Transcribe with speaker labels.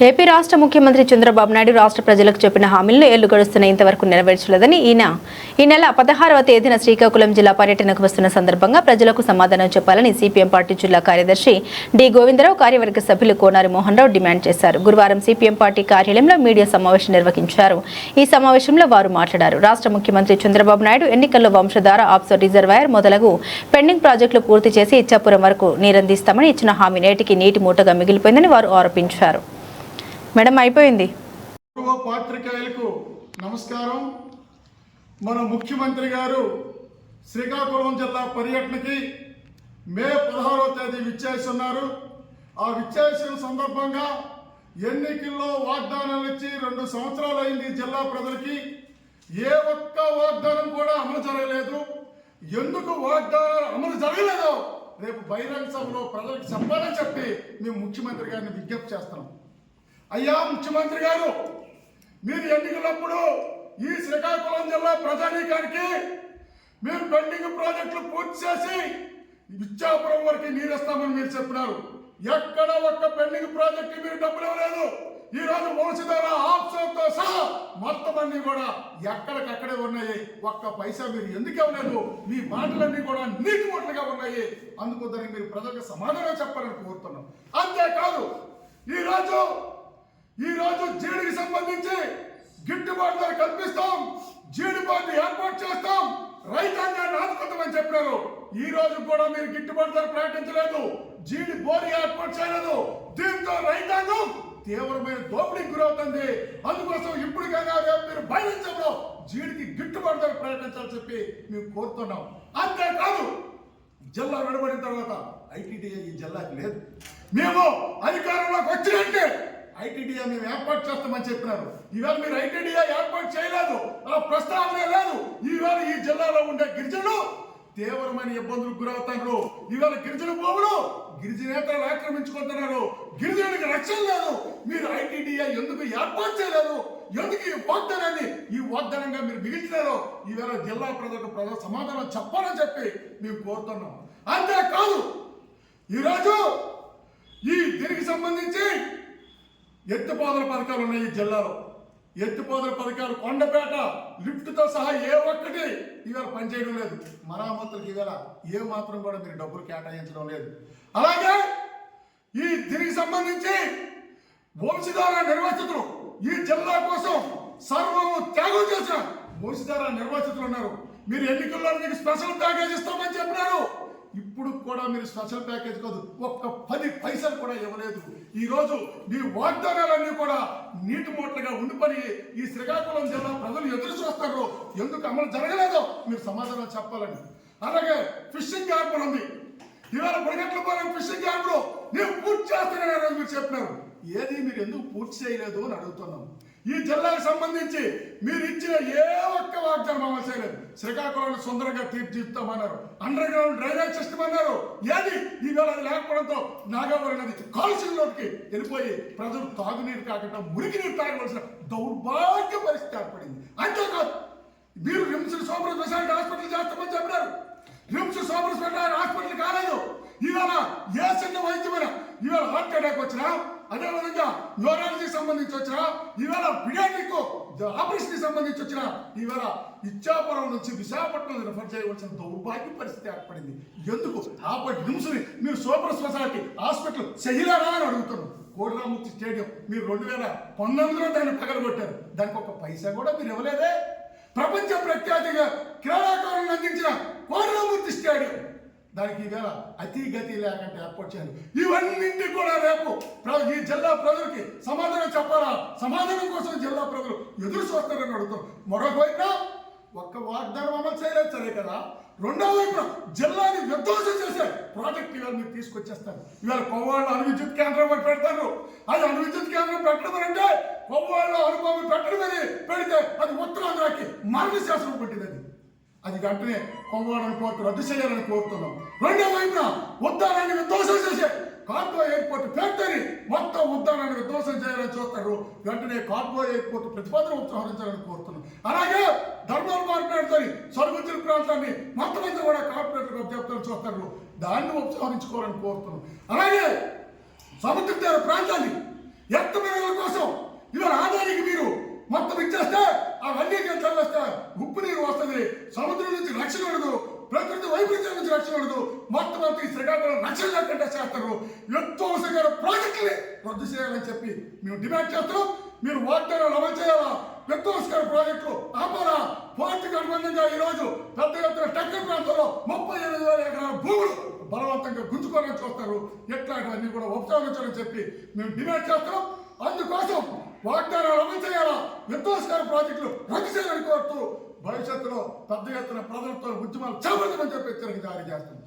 Speaker 1: AP రాష్ట్ర ముఖ్యమంత్రి చంద్రబాబు నాయుడు రాష్ట్ర ప్రజలకు చెప్పిన హామీలను ఏళ్లు గడుస్తున్న ఇంతవరకు నెరవేర్చలేదని ఈ నెల 16వ తేదీన శ్రీకాకుళం జిల్లా పర్యటనకు వస్తున్న సందర్భంగా ప్రజలకు సమాధానం చెప్పాలని సిపిఎం పార్టీ జిల్లా కార్యదర్శి డి గోవిందరావు కార్యవర్గ సభ్యులు కోనారి మోహన్ రావు డిమాండ్ చేశారు. గురువారం సిపిఎం పార్టీ కార్యాలయంలో మీడియా సమావేశం నిర్వహించారు. ఈ సమావేశంలో వారు మాట్లాడారు. రాష్ట్ర ముఖ్యమంత్రి చంద్రబాబు నాయుడు ఎన్నికల్లో వంశధార ఆఫ్సర్ రిజర్వాయర్ మొదలగు పెండింగ్ ప్రాజెక్టులు పూర్తి చేసి ఇచ్చాపురం వరకు నీరందిస్తామని ఇచ్చిన హామీ నేటికి నీటి మూటగా మిగిలిపోయిందని వారు ఆరోపించారు. మేడం అయిపోయింది.
Speaker 2: పాత్రికేయులకు నమస్కారం. మన ముఖ్యమంత్రి గారు శ్రీకాకుళం జిల్లా పర్యటనకి మే 16వ తేదీ విచ్చేస్తున్నారు. ఆ విచ్చేసిన సందర్భంగా ఎన్నికల్లో వాగ్దానాలు ఇచ్చి 2 సంవత్సరాలు అయింది. జిల్లా ప్రజలకి ఏ ఒక్క వాగ్దానం కూడా అమలు జరగలేదు. ఎందుకు వాగ్దానాలు అమలు జరగలేదో రేపు బహిరంగ సభలో ప్రజలకు చెప్పాలని చెప్పి మేము ముఖ్యమంత్రి గారిని విజ్ఞప్తి చేస్తున్నాం. అయ్యా ముఖ్యమంత్రి గారు, మీరు ఎన్నికలప్పుడు ఈ శ్రీకాకుళం జిల్లా ప్రజానీకానికి మీరు పెండింగ్ ప్రాజెక్టులు పూర్తి చేసి ఇచ్చాపురం వరకు నీరేస్తామని మీరు చెప్పినారు. ఎక్కడ ఒక్క పెండింగ్ ప్రాజెక్టు మీరు డబ్బులు ఇవ్వలేదు. ఈ రోజు వంశధార ఆప్షన్తో సహా మొత్తం అన్ని కూడా ఎక్కడికక్కడే ఉన్నాయి. ఒక్క పైసా మీరు ఎందుకు ఇవ్వలేదు? మీ మాటలన్నీ కూడా నీటి మూటలుగా ఉన్నాయి. అందుకు దానికి మీరు ప్రజలకు సమాధానం చెప్పాలని కోరుతున్నాం. అంతేకాదు ఈరోజు జీడికి సంబంధించి గిట్టుబాటు ధర కల్పిస్తాం, జీడిపాటు ఏర్పాటు చేస్తాం, రైతాంగాన్ని ఆదుకుంటామని చెప్పారు. ఈ రోజు కూడా మీరు గిట్టుబాటు ధర ప్రకటించలేదు, జీడి బోరి ఏర్పాటు చేయలేదు. దీంతో రైతాంగం తీవ్రమైన దోపిడీకి గురవుతుంది. అందుకోసం ఇప్పటికైనా మీరు బయలుదేరంలో జీడికి గిట్టుబాటు ధర ప్రకటించాలని చెప్పి మేము కోరుతున్నాం. అంతేకాదు జిల్లా విడబడిన తర్వాత ఐటీడీఏ ఈ జిల్లాకి లేదు. మేము అధికారంలోకి వచ్చినంటే ఐటీడీఏ మేము ఏర్పాటు చేస్తామని చెప్పినారు. ఈవేళ మీరు ఐటీడీఏ ఏర్పాటు చేయలేదు, ఆ ప్రస్తావనే లేదు. ఈవేళ ఈ జిల్లాలో ఉండే గిరిజనులు తీవ్రమైన ఇబ్బందులకు గురవుతున్నారు. ఈవేళ గిరిజన భూములు గిరిజనేతలు ఆక్రమించుకుంటున్నారు. గిరిజనులకు రక్షణ లేదు. మీరు ఐటీడీఏ ఎందుకు ఏర్పాటు చేయలేదు? ఎందుకు ఈ వాగ్దానంగా మీరు మిగిల్చినారో ఈవేళ జిల్లా ప్రజలకు సమాధానం చెప్పాలని చెప్పి మేము కోరుతున్నాం. అంతేకాదు ఈరోజు దీనికి సంబంధించి ఎత్తిపోతల పథకాలు ఉన్నాయి. ఈ జిల్లాలో ఎత్తిపోతల పథకాలు కొండపేట లిఫ్ట్తో సహా ఏ ఒక్కటి ఇవాళ పనిచేయడం లేదు. మరామతులకు ఇవాళ ఏ మాత్రం కూడా మీరు డబ్బులు కేటాయించడం లేదు. అలాగే దీనికి సంబంధించి వంశధార నిర్వాసితులు ఈ జిల్లా కోసం సర్వము త్యాగం చేసిన వంశధార నిర్వాసితులు ఉన్నారు. మీరు ఎన్నికల్లో మీకు స్పెషల్ ప్యాకేజ్ ఇస్తామని చెప్పినారు. ఇప్పుడు కూడా మీరు స్పెషల్ ప్యాకేజ్ కాదు, ఒక్క 10 పైసలు కూడా ఇవ్వలేదు. ఈ రోజు మీ వాగ్దానాలన్నీ కూడా నీటి మూటలుగా ఉండిపోయి ఈ శ్రీకాకుళం జిల్లా ప్రజలు ఎదురు చూస్తారు. ఎందుకు అమలు జరగలేదో మీరు సమాధానం చెప్పాలని. అలాగే ఫిషింగ్ హార్బర్ ఉంది. ఇవాళ బుడగట్లపాలెం ఫిషింగ్ హార్బర్ నేను పూర్తి చేస్తానని మీరు చెప్పినారు. ఏది మీరు ఎందుకు పూర్తి చేయలేదు అని అడుగుతున్నాం. ఈ జిల్లాకు సంబంధించి మీరు ఇచ్చిన ఏ ఒక్క వాగ్దానం అమలు చేయలేదు. శ్రీకాకుళంలో సుందరంగా తీర్చిదిద్దామన్నారు, అండర్ గ్రౌండ్ డ్రైనేజ్ సిస్టమ్ అన్నారు. ఏది ఈవేళ అది లేకపోవడంతో నాగావళి నది కాలుష్యంలోకి వెళ్ళిపోయి ప్రజలు తాగునీరు కాకుండా మురికి నీరు తాగవలసిన దౌర్భాగ్య పరిస్థితి ఏర్పడింది. అంతేకాదు మీరు రిమ్స్ సూపర్ స్పెషాలిటీ హాస్పిటల్ చేస్తామని చెప్పినారు. రిమ్స్ సూపర్ స్పెషాలిటీ హాస్పిటల్ కాలేదు. ఇవాళ ఏ చిన్న వైద్యమైన ఇవాళ హార్ట్ అటాక్ వచ్చినా, అదేవిధంగా న్యూరాలజీకి సంబంధించి వచ్చినా, ఇవాళ పిడియాట్రిక్ ఆపరేషన్ సంబంధించి వచ్చినా ఇవాళ ఇచ్చాపురం నుంచి విశాఖపట్నం రిఫర్ చేయవలసిన దౌర్భాగ్య పరిస్థితి ఏర్పడింది. ఎందుకు ఆపటి నిమిషం మీరు సూపర్ స్పెషాలిటీ హాస్పిటల్ చేయలేరా అని అడుగుతున్నాం. కోడిరామూర్తి స్టేడియం మీరు 2019లో దాన్ని పగలగొట్టారు. దానికి ఒక పైసా కూడా మీరు ఇవ్వలేదే. ప్రపంచ ప్రఖ్యాతిగా క్రీడాకారులను అందించిన కోడిరామూర్తి స్టేడియం దానికి ఈవేళ అతిగతి లేకుండా ఏర్పాటు చేయాలి. ఇవన్నింటి కూడా రేపు ఈ జిల్లా ప్రజలకి సమాధానం చెప్పాలా? సమాధానం కోసం జిల్లా ప్రజలు ఎదురు చూస్తారని అడుగుతాం. మరొక వైపున ఒక్క వాగ్దానం అమలు చేయలేదు సరే కదా, రెండో వైపున జిల్లాని విధ్వంసం చేసే ప్రాజెక్ట్ ఇవాళ మీరు తీసుకొచ్చేస్తారు. ఇవాళ కొవ్వాళ్ళ అణు విద్యుత్ కేంద్రం పెడతారు. అది అణు విద్యుత్ కేంద్రం పెట్టడం అంటే కొవ్వాళ్ళ అనుభవం పెట్టడమని పెడితే అది ఉత్తరాంధ్రకి మరణ శాసనం పెట్టింది. అది వెంటనే కొవ్వాడని కోర్టు రద్దు చేయాలని కోరుతున్నాం. రెండో వైపున ఉద్దానాన్ని విధ్వంసం చేసే కార్గో ఎయిర్పోర్ట్ ఫ్యాక్టరీ మొత్తం ఉద్దానాన్ని విధ్వంసం చేయాలని చూస్తారు. వెంటనే కార్గో ఎయిర్పోర్ట్ ప్రతిపాదన ఉపసంహరించాలని కోరుతున్నాం. అలాగే ధర్మవరం మార్కెట్ సరుకుల ప్రాంతాన్ని మొత్తం అంతా కూడా కార్పొరేటర్ అభ్యర్థులను చూస్తారు. దాన్ని ఉపసంహరించుకోవాలని కోరుతున్నాం. అలాగే సముద్ర తీర ప్రాంతాన్ని ఎత్తమైన సముద్రం నుంచి రక్షణ ఉండదు, ప్రకృతి వైపరీత్యం నుంచి రక్షణ ఉండదు, మొత్తం అంతా ఈ శ్రీకాకుళం రక్షణ లేకుండా చేస్తారు. విధ్వంసకర ప్రాజెక్టుని రద్దు చేయాలని చెప్పి మేము డిమాండ్ చేస్తున్నాం. మీరు వాగ్దానాలు అమలు చేయాలా? విధ్వంసకర ప్రాజెక్టులు ఆపాలా? పోర్టుకు అనుబంధంగా ఈ రోజు పెద్ద ఎత్తున టెక్కల్ ప్రాంతంలో 38,000 ఎకరాల భూములు బలవంతంగా గుంజుకోవాలని చూస్తారు. ఇట్లాంటివన్నీ కూడా ఉపసంహరించాలని చెప్పి మేము డిమాండ్ చేస్తున్నాం. అందుకోసం వాగ్దానాలు అమలు చేయాలా, విధ్వంసకర ప్రాజెక్టులు రద్దు చేయాలని కోరుతూ భవిష్యత్తులో పెద్ద ఎత్తున ప్రజలతో ఉద్యమాలు చేపడతామని చెప్పి హెచ్చరిక జారీ చేస్తుంది.